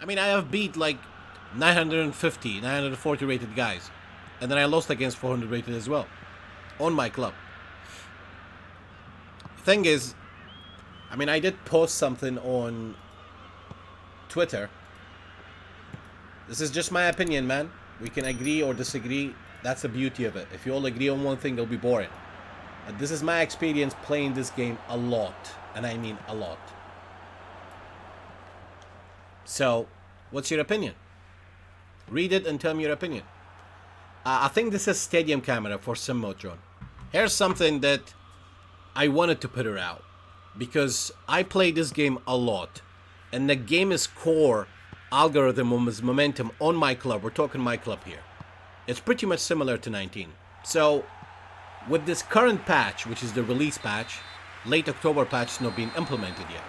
I mean, I have beat like 950, 940 rated guys. And then I lost against 400 rated as well. On my club. Thing is, I mean, I did post something on Twitter. This is just my opinion, man. We can agree or disagree. That's the beauty of it. If you all agree on one thing, it'll be boring. But this is my experience playing this game a lot. And I mean a lot. So, what's your opinion? Read it and tell me your opinion. I think this is stadium camera for sim mode drone. Here's something that I wanted to put her out. Because I play this game a lot. And the game's core algorithm is momentum on myClub. We're talking myClub here. It's pretty much similar to 19. So, with this current patch, which is the release patch, late October patch is not being implemented yet.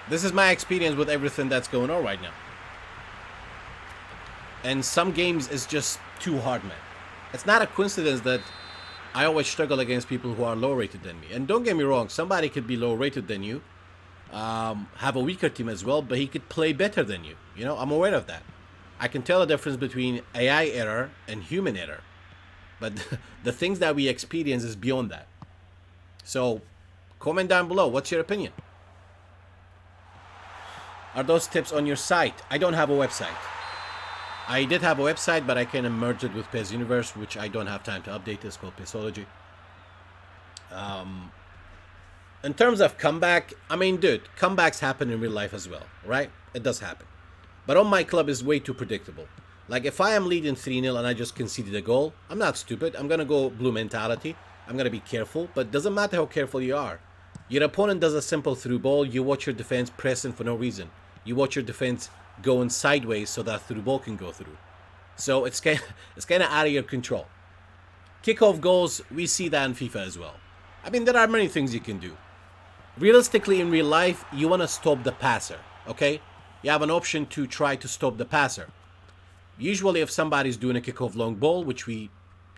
This is my experience with everything that's going on right now. And some games is just too hard, man. It's not a coincidence that I always struggle against people who are lower rated than me. And don't get me wrong, somebody could be lower rated than you, have a weaker team as well, but he could play better than you. You know, I'm aware of that. I can tell the difference between AI error and human error. But the things that we experience is beyond that. So, comment down below. What's your opinion? Are those tips on your site? I don't have a website. I did have a website, but I can merge it with PES Universe, which I don't have time to update. It's called PESology. In terms of comeback, I mean, dude, comebacks happen in real life as well, right? It does happen. But on myClub is way too predictable. Like, if I am leading 3-0 and I just conceded a goal, I'm not stupid. I'm going to go blue mentality. I'm going to be careful, but it doesn't matter how careful you are. Your opponent does a simple through ball. You watch your defense pressing for no reason. You watch your defense going sideways so that through ball can go through. So it's kind of out of your control. Kickoff goals, we see that in FIFA as well. I mean, there are many things you can do. Realistically, in real life, you want to stop the passer, okay? You have an option to try to stop the passer. Usually, if somebody's doing a kickoff long ball, which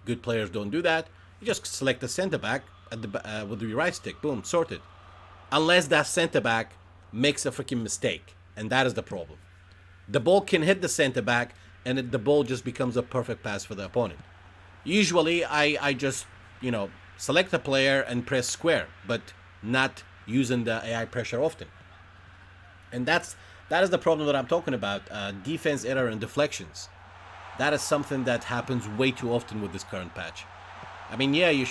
good players don't do that, you just select the center back with the right stick. Boom, sorted. Unless that center back makes a freaking mistake, and that is the problem. The ball can hit the center back, and the ball just becomes a perfect pass for the opponent. Usually, I just, select a player and press square, but not using the AI pressure often. And that is the problem that I'm talking about. Defense error and deflections. That is something that happens way too often with this current patch. I mean, yeah, you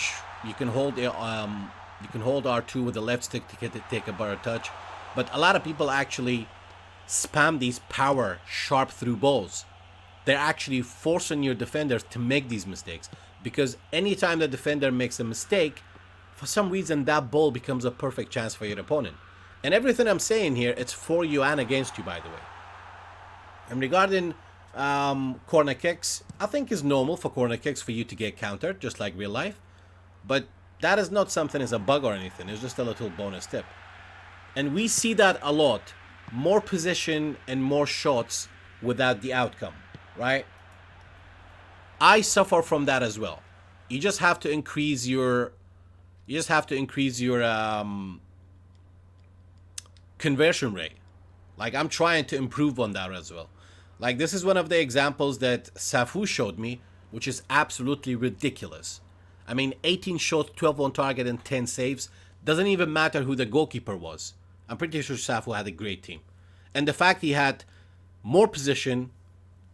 can hold R2 with the left stick to take a better touch, but a lot of people actually spam these power sharp through balls. They're actually forcing your defenders to make these mistakes, because anytime the defender makes a mistake, for some reason that ball becomes a perfect chance for your opponent. And everything I'm saying here, it's for you and against you, by the way. And regarding corner kicks, I think it's normal for corner kicks for you to get countered, just like real life. But that is not something as a bug or anything. It's just a little bonus tip. And we see that a lot. More position and more shots without the outcome, right? I suffer from that as well. You just have to increase your conversion rate. Like, I'm trying to improve on that as well. Like, this is one of the examples that Safu showed me, which is absolutely ridiculous. I mean, 18 shots, 12 on target, and 10 saves. Doesn't even matter who the goalkeeper was. I'm pretty sure Safu had a great team. And the fact he had more position,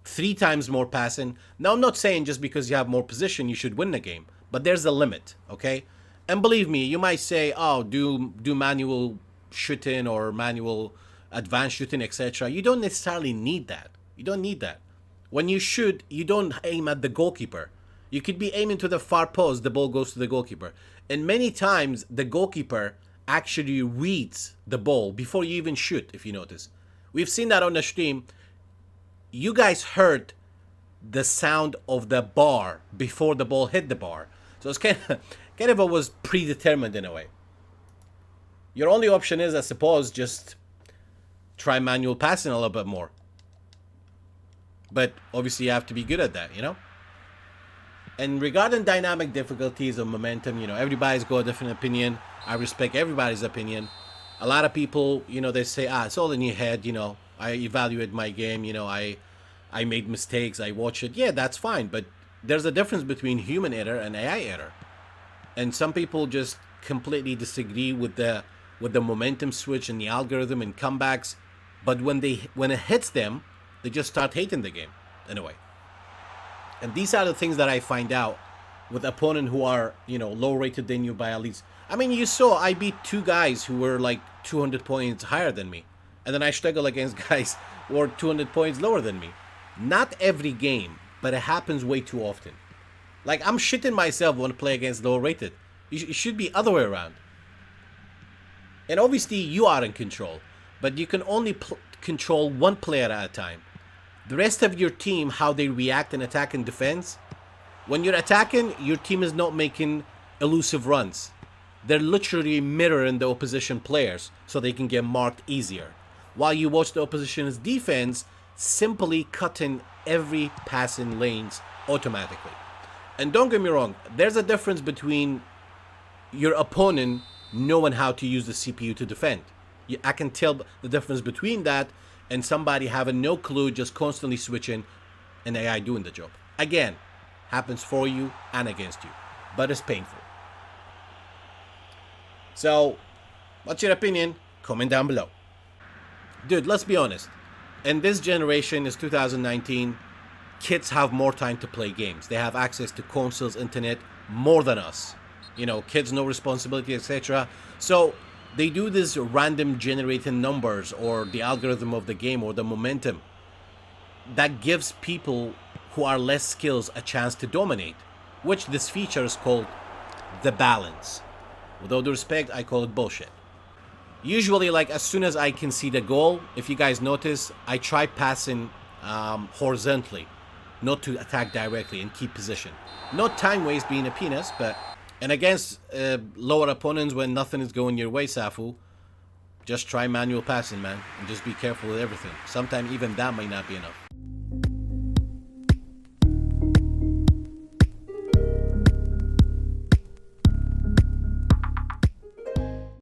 3 times more passing. Now, I'm not saying just because you have more position, you should win the game. But there's a limit, okay? And believe me, you might say, oh, do manual shooting or manual advanced shooting, etc. You don't necessarily need that. You don't need that. When you shoot, you don't aim at the goalkeeper. You could be aiming to the far post, the ball goes to the goalkeeper. And many times, the goalkeeper actually reads the ball before you even shoot, if you notice. We've seen that on the stream. You guys heard the sound of the bar before the ball hit the bar. So it's kind of was predetermined in a way. Your only option is, I suppose, just try manual passing a little bit more. But obviously you have to be good at that, And regarding dynamic difficulties or momentum, everybody's got a different opinion. I respect everybody's opinion. A lot of people, they say, it's all in your head. I evaluate my game. I made mistakes. I watch it. Yeah, that's fine. But there's a difference between human error and AI error. And some people just completely disagree with the momentum switch and the algorithm and comebacks. But when it hits them, they just start hating the game in a way. And these are the things that I find out with opponents who are, low rated than you by at least. I mean, you saw I beat two guys who were like 200 points higher than me. And then I struggle against guys who are 200 points lower than me. Not every game, but it happens way too often. Like, I'm shitting myself when I play against low rated. It should be other way around. And obviously, you are in control. But you can only control one player at a time. The rest of your team, how they react and attack and defense. When you're attacking, your team is not making elusive runs. They're literally mirroring the opposition players so they can get marked easier. While you watch the opposition's defense simply cutting every passing lanes automatically. And don't get me wrong, there's a difference between your opponent knowing how to use the CPU to defend. I can tell the difference between that and somebody having no clue, just constantly switching, and AI doing the job. Again, happens for you and against you, but it's painful. So, what's your opinion? Comment down below. Dude, let's be honest. In this generation, it's 2019, kids have more time to play games. They have access to consoles, internet, more than us. Kids, no responsibility, etc. So, they do this random generating numbers or the algorithm of the game or the momentum that gives people who are less skilled a chance to dominate, which this feature is called the balance. With all due respect, I call it bullshit. Usually, like, as soon as I can see the goal, if you guys notice, I try passing horizontally, not to attack directly and keep position. Not time waste being a penis, but... And against lower opponents when nothing is going your way, Safu, just try manual passing, man. And just be careful with everything. Sometimes even that might not be enough.